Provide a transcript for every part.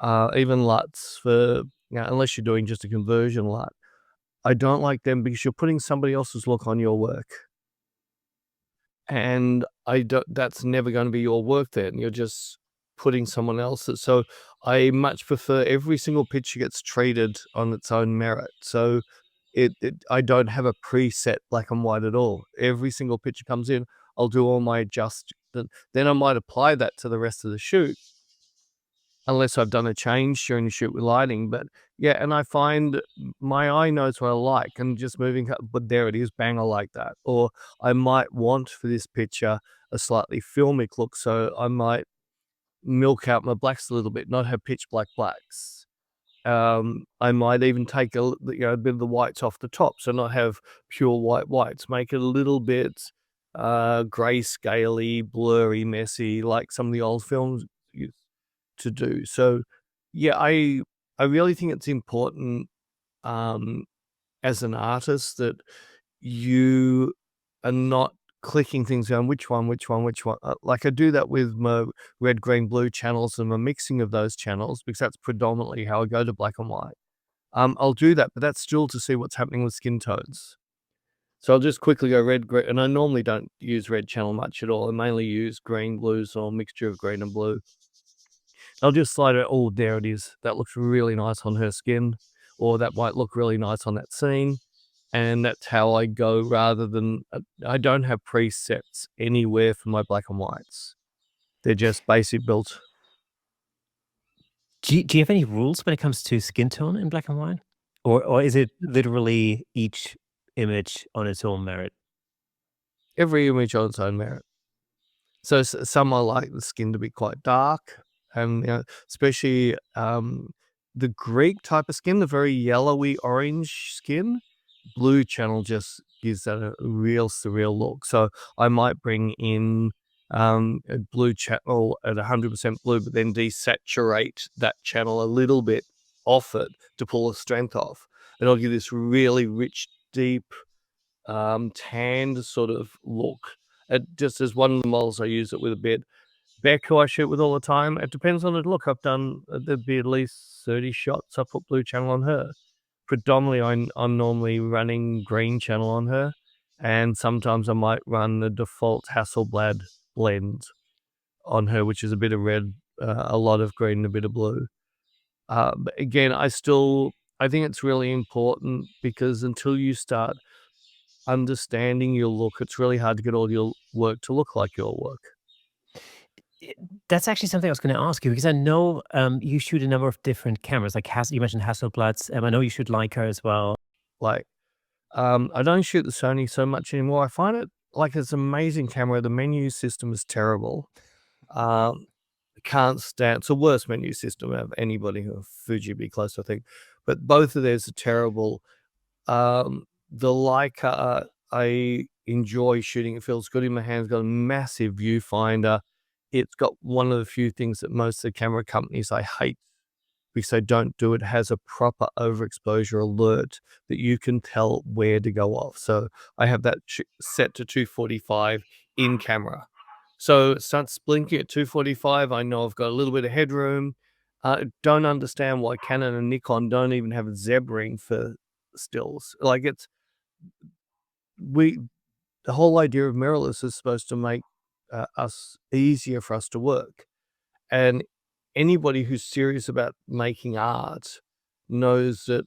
even LUTs for, unless you're doing just a conversion LUT. I don't like them because you're putting somebody else's look on your work. And that's never going to be your work then. You're just putting someone else's. So I much prefer every single picture gets treated on its own merit. So I don't have a preset black and white at all. Every single picture comes in, I'll do all my adjustments. Then I might apply that to the rest of the shoot, unless I've done a change during the shoot with lighting. But yeah, and I find my eye knows what I like, and just moving, but there it is, bang, I like that. Or I might want for this picture a slightly filmic look, so I might milk out my blacks a little bit, not have pitch black blacks. I might even take a bit of the whites off the top, so not have pure whites, make it a little bit grayscale, blurry, messy, like some of the old films used to do. So yeah, I really think it's important as an artist that you are not clicking things down, which one. Like I do that with my red, green, blue channels and my mixing of those channels, because that's predominantly how I go to black and white. I'll do that, but that's still to see what's happening with skin tones. So I'll just quickly go red, green, and I normally don't use red channel much at all. I mainly use green, blues, or a mixture of green and blue. I'll just slide it. Oh, there it is. That looks really nice on her skin, or that might look really nice on that scene. And that's how I go, rather than, I don't have presets anywhere for my black and whites. They're just basic built. Do you have any rules when it comes to skin tone in black and white? Or is it literally each image on its own merit? Every image on its own merit. So some I like the skin to be quite dark, and especially the Greek type of skin, the very yellowy orange skin. Blue channel just gives that a real surreal look. So I might bring in a blue channel at 100% blue, but then desaturate that channel a little bit off it to pull the strength off. And I'll give this really rich, deep, tanned sort of look. Just as one of the models I use it with a bit. Beck, who I shoot with all the time, it depends on the look. I've done, there'd be at least 30 shots. I put blue channel on her. Predominantly, I'm normally running green channel on her, and sometimes I might run the default Hasselblad blend on her, which is a bit of red, a lot of green, and a bit of blue. But again, I think it's really important, because until you start understanding your look, it's really hard to get all your work to look like your work. That's actually something I was going to ask you, because I know you shoot a number of different cameras, like you mentioned Hasselblads. I know you shoot Leica as well. Like, I don't shoot the Sony so much anymore. I find it like it's an amazing camera. The menu system is terrible. Can't stand. It's the worst menu system of anybody. Fuji be close, I think, but both of theirs are terrible. The Leica, I enjoy shooting. It feels good in my hands. Got a massive viewfinder. It's got one of the few things that most of the camera companies I hate, because they don't do it. It has a proper overexposure alert that you can tell where to go off. So I have that set to 245 in camera. So it starts blinking at 245. I know I've got a little bit of headroom. Don't understand why Canon and Nikon don't even have a zebraing for stills. Like, the whole idea of mirrorless is supposed to make us easier for us to work. And anybody who's serious about making art knows that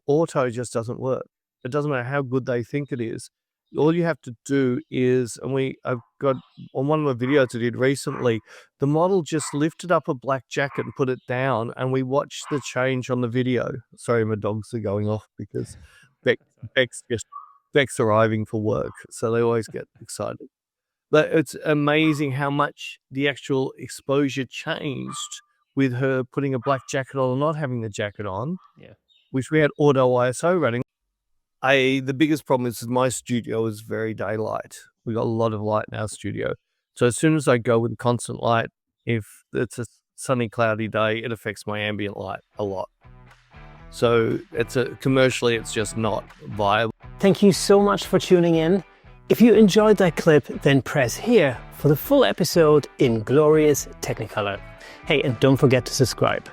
auto just doesn't work. It doesn't matter how good they think it is. All you have to do is, I've got on one of the videos I did recently, the model just lifted up a black jacket and put it down, and we watched the change on the video. Sorry, my dogs are going off because Beck's arriving for work, so they always get excited. But it's amazing how much the actual exposure changed with her putting a black jacket on or not having the jacket on. Yeah. Which we had auto ISO running. The biggest problem is my studio is very daylight. We got a lot of light in our studio. So as soon as I go with constant light, if it's a sunny, cloudy day, it affects my ambient light a lot. So commercially, it's just not viable. Thank you so much for tuning in. If you enjoyed that clip, then press here for the full episode in glorious Technicolor. Hey, and don't forget to subscribe.